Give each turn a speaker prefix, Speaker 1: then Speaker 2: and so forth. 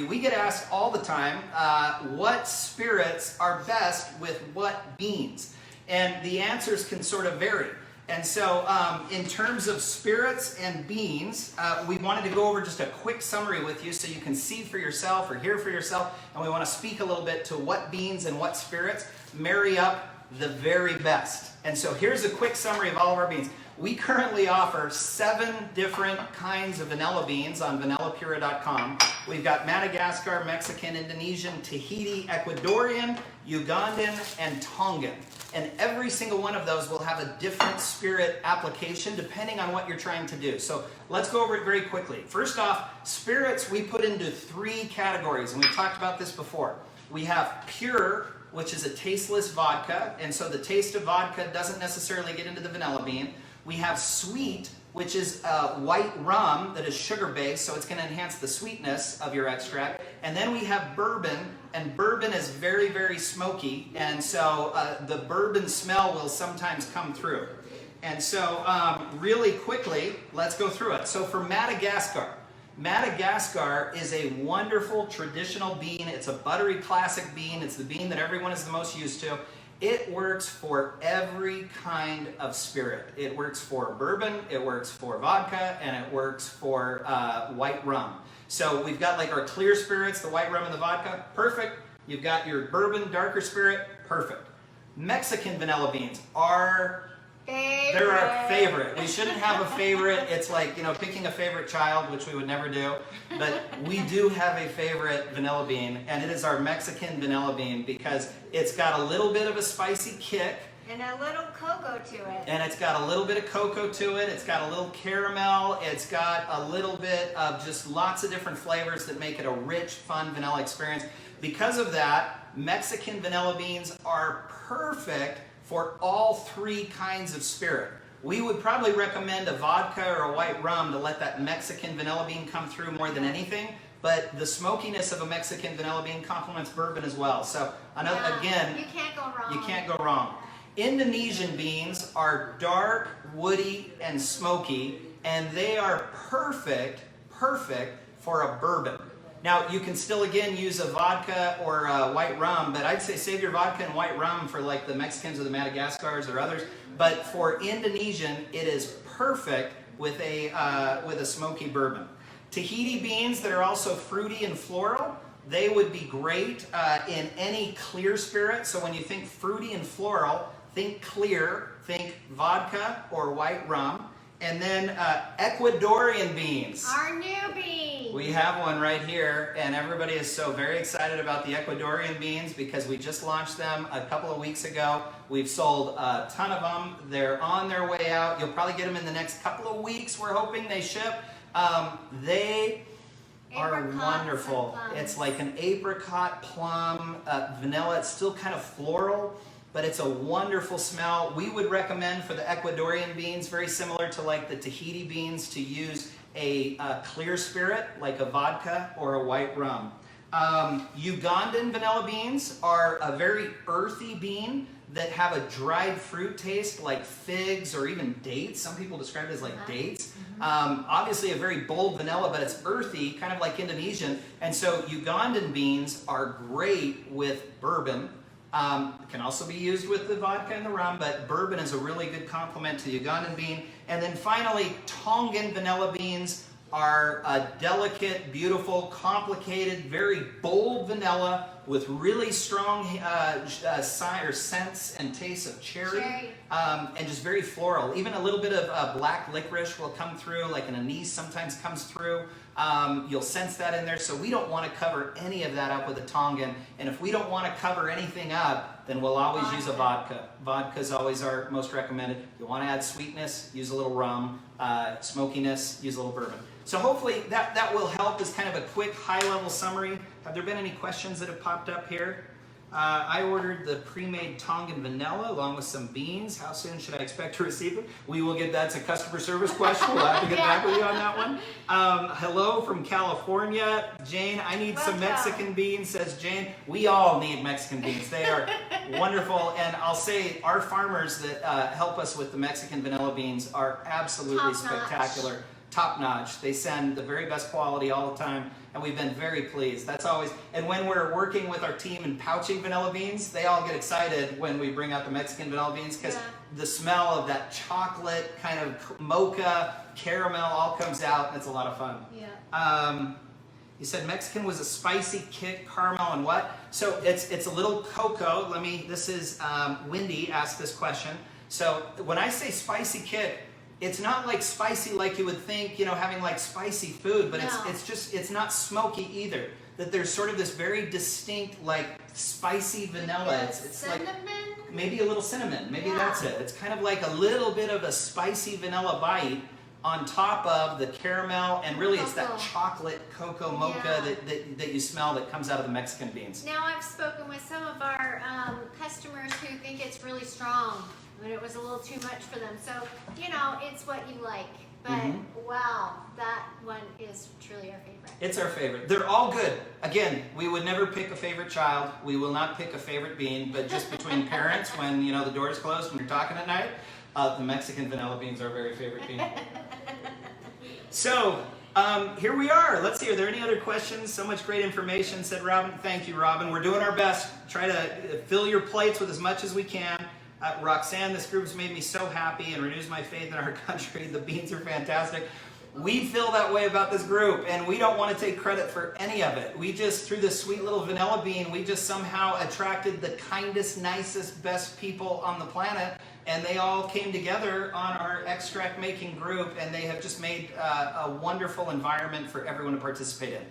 Speaker 1: We get asked all the time, what spirits are best with what beans? And the answers can sort of vary. And so in terms of spirits and beans, we wanted to go over just a quick summary with you so you can see for yourself or hear for yourself. And we want to speak a little bit to what beans and what spirits marry up the very best. And so here's a quick summary of all of our beans. We currently offer 7 different kinds of vanilla beans on VanillaPura.com. We've got Madagascar, Mexican, Indonesian, Tahiti, Ecuadorian, Ugandan, and Tongan. And every single one of those will have a different spirit application depending on what you're trying to do. So let's go over it very quickly. First off, spirits we put into 3 categories, and we've talked about this before. We have pure, which is a tasteless vodka, and so the taste of vodka doesn't necessarily get into the vanilla bean. We have sweet, which is white rum that is sugar-based, so it's going to enhance the sweetness of your extract. And then we have bourbon, and bourbon is very, very smoky, and so the bourbon smell will sometimes come through. And so really quickly, let's go through it. So for Madagascar, Madagascar is a wonderful traditional bean. It's a buttery classic bean. It's the bean that everyone is the most used to. It works for every kind of spirit. It works for bourbon, it works for vodka, and it works for white rum. So we've got like our clear spirits, the white rum and the vodka, perfect. You've got your bourbon, darker spirit, perfect. Mexican vanilla beans are they're our favorite. We shouldn't have a favorite. It's like, you know, picking a favorite child, which we would never do. But we do have a favorite vanilla bean, and it is our Mexican vanilla bean because it's got a little bit of a spicy kick.
Speaker 2: And a little cocoa to it.
Speaker 1: And it's got a little bit of cocoa to it. It's got a little caramel. It's got a little bit of just lots of different flavors that make it a rich, fun vanilla experience. Because of that, Mexican vanilla beans are perfect for all 3 kinds of spirit. We would probably recommend a vodka or a white rum to let that Mexican vanilla bean come through more than anything, but the smokiness of a Mexican vanilla bean complements bourbon as well. So again,
Speaker 2: you can't go wrong.
Speaker 1: You can't go wrong. Indonesian beans are dark, woody, and smoky, and they are perfect for a bourbon. Now, you can still, again, use a vodka or a white rum, but I'd say save your vodka and white rum for like the Mexicans or the Madagascars or others. But for Indonesian, it is perfect with a smoky bourbon. Tahiti beans that are also fruity and floral, they would be great in any clear spirit. So when you think fruity and floral, think clear, think vodka or white rum. And then Ecuadorian beans.
Speaker 2: Our new beans.
Speaker 1: We have one right here, and everybody is so very excited about the Ecuadorian beans because we just launched them a couple of weeks ago. We've sold a ton of them. They're on their way out. You'll probably get them in the next couple of weeks. We're hoping they ship. They are wonderful. It's like an apricot, plum, vanilla. It's still kind of floral, but it's a wonderful smell. We would recommend for the Ecuadorian beans, very similar to like the Tahiti beans, to use a clear spirit like a vodka or a white rum. Ugandan vanilla beans are a very earthy bean that have a dried fruit taste like figs or even dates. Some people describe it as like dates. Obviously a very bold vanilla, but it's earthy, kind of like Indonesian. And so Ugandan beans are great with bourbon. Can also be used with the vodka and the rum, but bourbon is a really good complement to the Ugandan bean. And then finally, Tongan vanilla beans are a delicate, beautiful, complicated, very bold vanilla with really strong scents and tastes of cherry. And just very floral. Even a little bit of black licorice will come through, like an anise sometimes comes through. You'll sense that in there, so we don't want to cover any of that up with a Tongan. And if we don't want to cover anything up, then we'll always use a vodka. Vodka is always our most recommended. If you want to add sweetness, use a little rum. Smokiness, use a little bourbon. So hopefully that will help as kind of a quick high-level summary. Have there been any questions that have popped up here? I ordered the pre-made Tongan vanilla along with some beans. How soon should I expect to receive it? We will get, that's a customer service question. We'll have to get back with you on that one. Hello from California. Jane, I need some Mexican beans, says Jane. We all need Mexican beans. They are wonderful. And I'll say our farmers that help us with the Mexican vanilla beans are absolutely spectacular. top notch. They send the very best quality all the time, and we've been very pleased. That's always, and when we're working with our team and pouching vanilla beans, they all get excited when we bring out the Mexican vanilla beans because the smell of that chocolate kind of mocha caramel all comes out, and it's a lot of fun.
Speaker 2: Yeah.
Speaker 1: You said Mexican was a spicy kick, caramel, and what? So it's a little cocoa. This is Wendy asked this question. So when I say spicy kick, it's not like spicy like you would think, having like spicy food, but it's not smoky either. That there's sort of this very distinct like spicy vanilla. It's
Speaker 2: cinnamon?
Speaker 1: Like maybe a little cinnamon. Maybe that's it. It's kind of like a little bit of a spicy vanilla bite on top of the caramel, and really it's that chocolate cocoa mocha that you smell that comes out of the Mexican beans.
Speaker 2: Now I've spoken with some of our customers who think it's really strong, and it was a little too much for them. So, it's what you like. But wow, that one is truly our favorite.
Speaker 1: It's our favorite. They're all good. Again, we would never pick a favorite child. We will not pick a favorite bean, but just between parents, when the door is closed and you're talking at night, the Mexican vanilla beans are our very favorite bean. So, here we are. Let's see, are there any other questions? So much great information, said Robin. Thank you, Robin. We're doing our best. Try to fill your plates with as much as we can. Roxanne, this group has made me so happy and renews my faith in our country. The beans are fantastic. We feel that way about this group, and we don't want to take credit for any of it. We just, through this sweet little vanilla bean, we just somehow attracted the kindest, nicest, best people on the planet, and they all came together on our extract making group, and they have just made a wonderful environment for everyone to participate in.